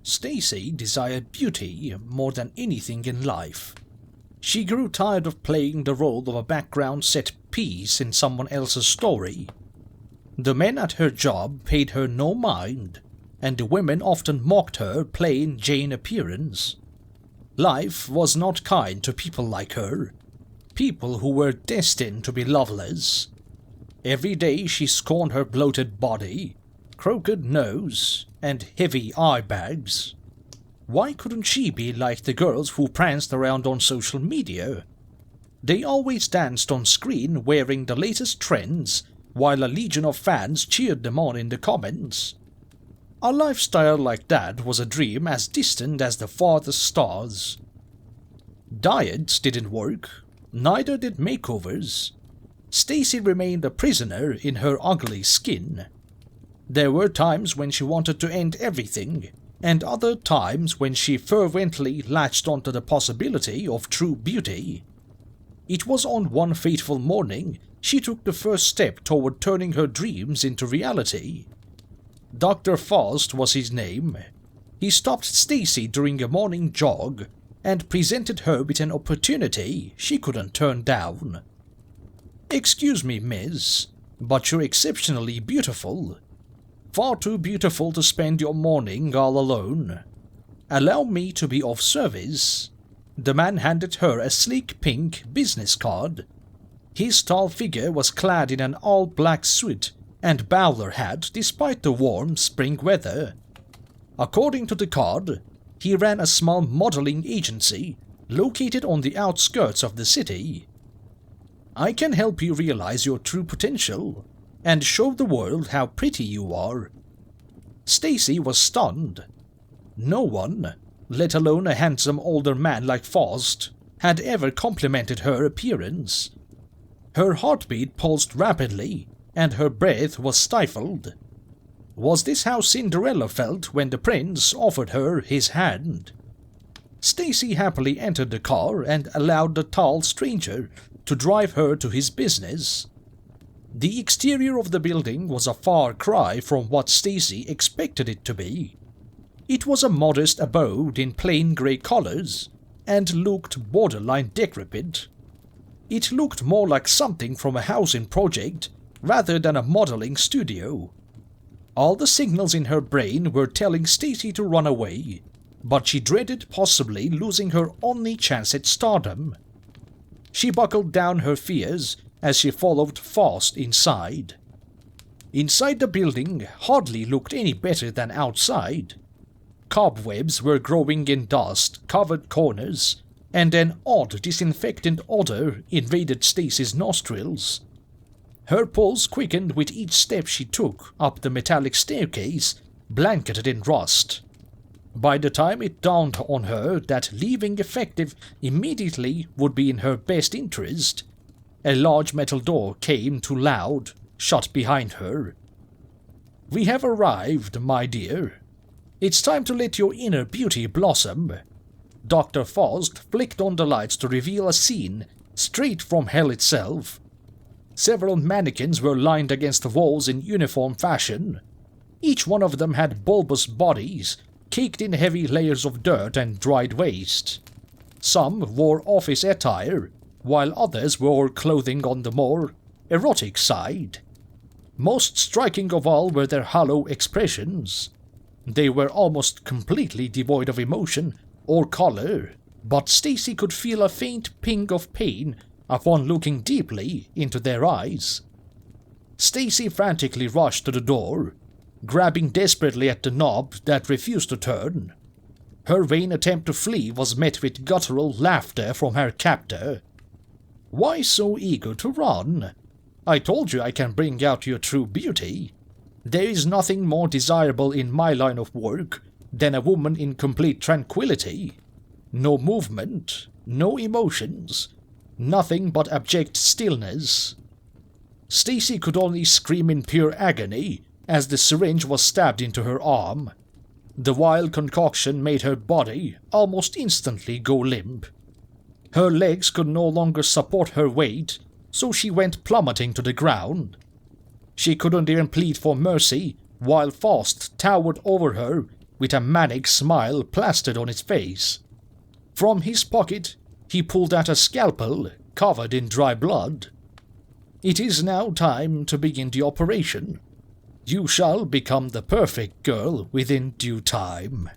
Stacy desired beauty more than anything in life. She grew tired of playing the role of a background set piece in someone else's story. The men at her job paid her no mind, and the women often mocked her plain Jane appearance. Life was not kind to people like her, people who were destined to be loveless. Every day she scorned her bloated body, crooked nose, and heavy eye bags. Why couldn't she be like the girls who pranced around on social media? They always danced on screen wearing the latest trends, while a legion of fans cheered them on in the comments. A lifestyle like that was a dream as distant as the farthest stars. Diets didn't work, neither did makeovers. Stacy remained a prisoner in her ugly skin. There were times when she wanted to end everything, and other times when she fervently latched onto the possibility of true beauty. It was on one fateful morning she took the first step toward turning her dreams into reality. Dr. Faust was his name. He stopped Stacy during a morning jog and presented her with an opportunity she couldn't turn down. "Excuse me, miss, but you're exceptionally beautiful. Far too beautiful to spend your morning all alone. Allow me to be of service." The man handed her a sleek pink business card. His tall figure was clad in an all-black suit and bowler hat despite the warm spring weather. According to the card, he ran a small modeling agency located on the outskirts of the city. "I can help you realize your true potential and show the world how pretty you are." Stacy was stunned. No one, let alone a handsome older man like Faust, had ever complimented her appearance. Her heartbeat pulsed rapidly, and her breath was stifled. Was this how Cinderella felt when the prince offered her his hand? Stacy happily entered the car and allowed the tall stranger to drive her to his business. The exterior of the building was a far cry from what Stacy expected it to be. It was a modest abode in plain grey colors, and looked borderline decrepit. It looked more like something from a housing project rather than a modeling studio. All the signals in her brain were telling Stacy to run away, but she dreaded possibly losing her only chance at stardom. She buckled down her fears as she followed Faust inside. Inside the building hardly looked any better than outside. Cobwebs were growing in dust-covered corners, and an odd disinfectant odor invaded Stacy's nostrils. Her pulse quickened with each step she took up the metallic staircase, blanketed in rust. By the time it dawned on her that leaving effective immediately would be in her best interest, a large metal door came to loud, shut behind her. "We have arrived, my dear. It's time to let your inner beauty blossom." Dr. Faust flicked on the lights to reveal a scene straight from hell itself. Several mannequins were lined against the walls in uniform fashion. Each one of them had bulbous bodies, caked in heavy layers of dirt and dried waste. Some wore office attire, while others wore clothing on the more erotic side. Most striking of all were their hollow expressions. They were almost completely devoid of emotion or color, but Stacy could feel a faint ping of pain upon looking deeply into their eyes. Stacy frantically rushed to the door, grabbing desperately at the knob that refused to turn. Her vain attempt to flee was met with guttural laughter from her captor. "Why so eager to run? I told you I can bring out your true beauty. There is nothing more desirable in my line of work than a woman in complete tranquility. No movement, no emotions, nothing but abject stillness." Stacy could only scream in pure agony as the syringe was stabbed into her arm. The wild concoction made her body almost instantly go limp. Her legs could no longer support her weight, so she went plummeting to the ground. She couldn't even plead for mercy while Faust towered over her with a manic smile plastered on his face. From his pocket, he pulled out a scalpel covered in dry blood. "It is now time to begin the operation. You shall become the perfect girl within due time."